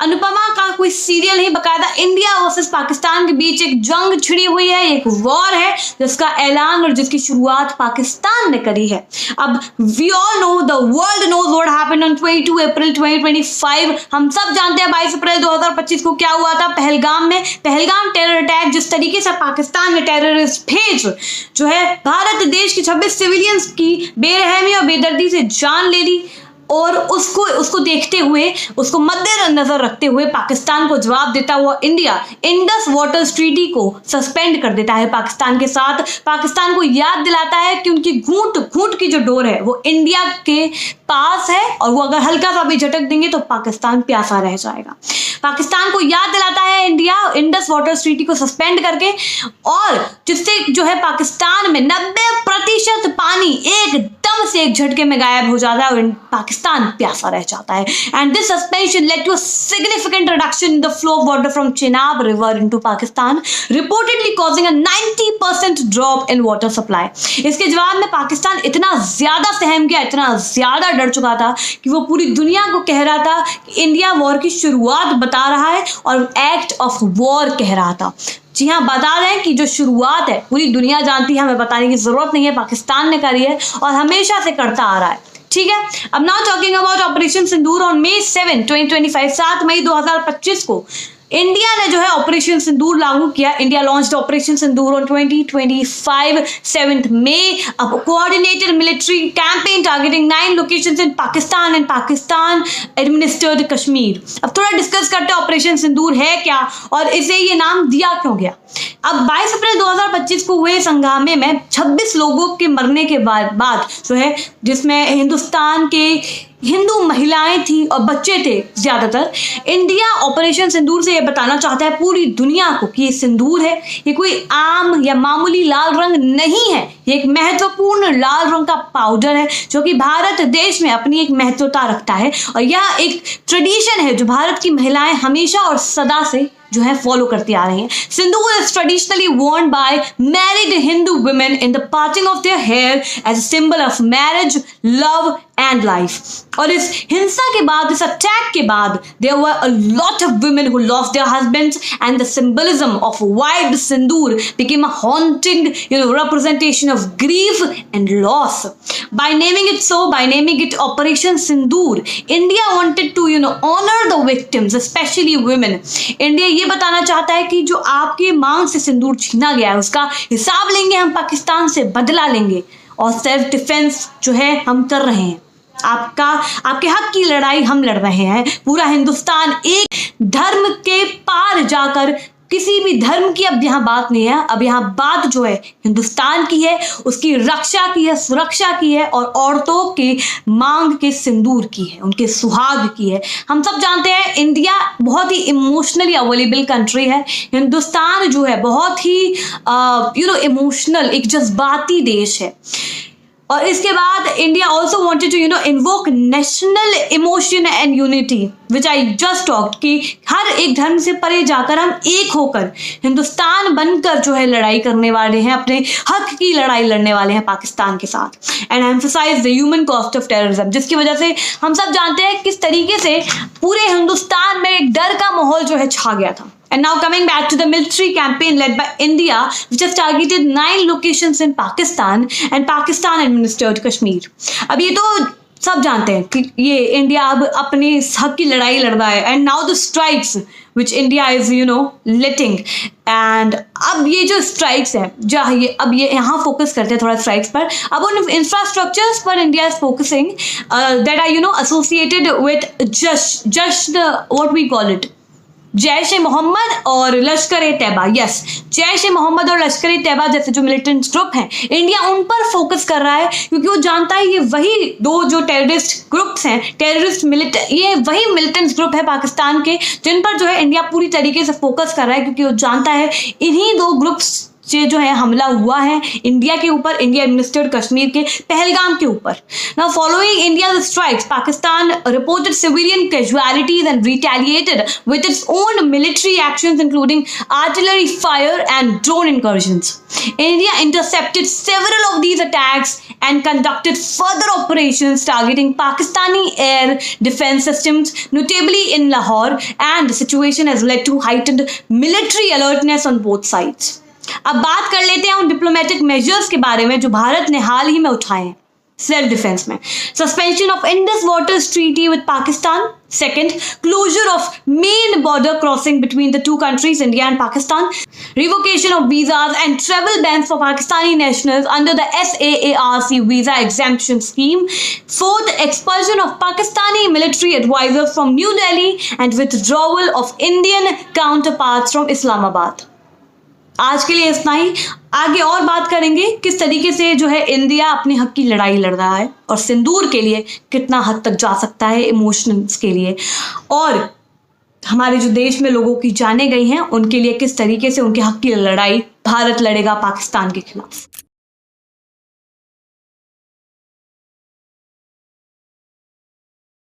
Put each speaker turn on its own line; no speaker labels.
अनुपमा का कोई सीरियल नहीं, बकायदा इंडिया वर्सेस पाकिस्तान के बीच एक जंग छिड़ी हुई है, एक वॉर है जिसका ऐलान और जिसकी शुरुआत पाकिस्तान ने करी है। अब we all know, the world knows what happened on 22 April 2025। हम सब जानते हैं 22 अप्रैल 2025 को क्या हुआ था पहलगाम में। पहलगाम टेरर अटैक, जिस तरीके से पाकिस्तान ने टेररिस्ट भेज जो है भारत देश के 26 सिविलियंस की बेरहमी और बेदर्दी से जान ले ली, और उसको देखते हुए, उसको मद्देनजर रखते हुए पाकिस्तान को जवाब देता हुआ इंडिया इंडस वाटर्स ट्रीटी को सस्पेंड कर देता है पाकिस्तान के साथ। पाकिस्तान को याद दिलाता है कि उनकी घूंट की जो डोर है वो इंडिया के पास है, और वो अगर हल्का सा भी झटक देंगे तो पाकिस्तान प्यासा रह जाएगा। पाकिस्तान को याद दिलाता है इंडिया इंडस वाटर्स ट्रीटी को सस्पेंड करके, और जिससे जो है पाकिस्तान में 90% पानी एकदम से एक झटके में गायब हो जाता है और पाकिस्तान प्यासा रह जाता है। And this suspension led to a significant reduction in the flow of water from Chenab river into Pakistan, reportedly causing a 90% drop in water supply. इसके जवाब में पाकिस्तान इतना ज्यादा सहम गया, इतना ज्यादा डर चुका था कि वो पूरी दुनिया को कह रहा था कि इंडिया वॉर की शुरुआत बता रहा है और एक्ट ऑफ वॉर कह रहा था। जी हाँ, बता रहे हैं कि जो शुरुआत है पूरी दुनिया जानती है, हमें बताने की जरूरत नहीं है, पाकिस्तान ने करी है और हमेशा से करता आ रहा है। ठीक है, अब now talking about operation Sindoor on May 7, 2025, 7 मई 2025 को इंडिया ने जो है ऑपरेशन सिंदूर लागू किया। India launched operation Sindoor on 2025 7 May, a coordinated military campaign targeting 9 locations in Pakistan and Pakistan administered Kashmir. अब थोड़ा डिस्कस करते हैं ऑपरेशन सिंदूर है क्या और इसे ये नाम दिया क्यों गया। अब 22 अप्रैल 2025 को हुए इस हंगामे में 26 लोगों के मरने के बाद जो है, जिसमें हिंदुस्तान के हिंदू महिलाएं थी और बच्चे थे ज्यादातर, इंडिया ऑपरेशन सिंदूर से ये बताना चाहता है पूरी दुनिया को कि ये सिंदूर है, ये कोई आम या मामूली लाल रंग नहीं है, ये एक महत्वपूर्ण लाल रंग का पाउडर है जो कि भारत देश में अपनी एक महत्वता रखता है, और यह एक ट्रेडिशन है जो भारत की महिलाएं हमेशा और सदा से जो है फॉलो करती आ रही हैं। Sindoor is traditionally worn by married Hindu women in the parting of their hair as a symbol of marriage, love and life. और इस हिंसा के बाद, इस अटैक के बाद, there were a lot of women who lost their husbands, and the symbolism of white sindoor became a haunting, representation of grief and loss. By naming it so, by naming it Operation Sindoor, India wanted to, honor the victims, especially women. India ये बताना चाहता है कि जो आपके मांग से सिंदूर छीना गया है उसका हिसाब लेंगे हम, पाकिस्तान से बदला लेंगे, और सेल्फ डिफेंस जो है हम कर रहे हैं। आपके हक की लड़ाई हम लड़ रहे हैं। पूरा हिंदुस्तान एक धर्म के पार जाकर, किसी भी धर्म की अब यहाँ बात नहीं है, अब यहाँ बात जो है हिंदुस्तान की है, उसकी रक्षा की है, सुरक्षा की है, और औरतों के मांग के सिंदूर की है, उनके सुहाग की है। हम सब जानते हैं इंडिया बहुत ही इमोशनली अवेलेबल कंट्री है। हिंदुस्तान जो है बहुत ही इमोशनल, एक जज्बाती देश है। और इसके बाद India also wanted to invoke national emotion and unity, which I just talked, कि हर एक धर्म से परे जाकर हम एक होकर हिंदुस्तान बनकर जो है लड़ाई करने वाले हैं, अपने हक की लड़ाई लड़ने वाले हैं पाकिस्तान के साथ। And emphasize the human cost of terrorism, जिसकी वजह से हम सब जानते हैं किस तरीके से पूरे हिंदुस्तान में एक डर का माहौल जो है छा गया था। And now coming back to the military campaign led by India, which has targeted 9 locations in Pakistan and Pakistan administered Kashmir. अब ये तो सब जानते हैं कि ये इंडिया अब अपने हक की लड़ाई लड़ रहा है। And now the strikes which India is letting, and अब ये जो स्ट्राइक्स है, अब ये यहाँ फोकस करते हैं थोड़ा स्ट्राइक्स पर। अब उन इंफ्रास्ट्रक्चर्स पर India is focusing that are associated with just what we call it Jaish e Mohammed और लश्कर ए तैयबा। यस, जैश ए मोहम्मद और लश्कर ए तैयबा जैसे जो मिलिटेंट ग्रुप हैं, इंडिया उन पर फोकस कर रहा है क्योंकि वो जानता है ये वही दो जो टेररिस्ट ग्रुप्स हैं, ये वही मिलिटेंट ग्रुप है पाकिस्तान के, जिन पर जो है इंडिया पूरी तरीके से फोकस कर रहा है, क्योंकि वो जानता है इन्हीं दो ग्रुप्स से जो है हमला हुआ है इंडिया के ऊपर, इंडिया एडमिनिस्ट्रेड कश्मीर के पहलगाम के ऊपर। Now following India's strikes, Pakistan reported civilian casualties and retaliated with its own military actions including artillery fire and drone incursions. India intercepted several of these attacks and conducted further operations targeting Pakistani air defense systems, notably in Lahore, and the situation has led to heightened military alertness on both sides. अब बात कर लेते हैं उन diplomatic measures के बारे में जो भारत ने हाल ही में उठाए हैं सेल्फ डिफेंस में। Suspension of Indus waters treaty with Pakistan, second closure of main border crossing between the two countries India and Pakistan, revocation of visas and travel bans for Pakistani nationals under the SAARC visa exemption scheme, fourth expulsion of Pakistani military advisors from New Delhi and withdrawal of Indian counterparts from Islamabad. आज के लिए इतना ही। आगे और बात करेंगे किस तरीके से जो है इंडिया अपने हक की लड़ाई लड़ रहा है और सिंदूर के लिए कितना हद तक जा सकता है इमोशंस के लिए, और हमारे जो देश में लोगों की जाने गई हैं उनके लिए किस तरीके से उनके हक की लड़ाई भारत लड़ेगा पाकिस्तान के खिलाफ।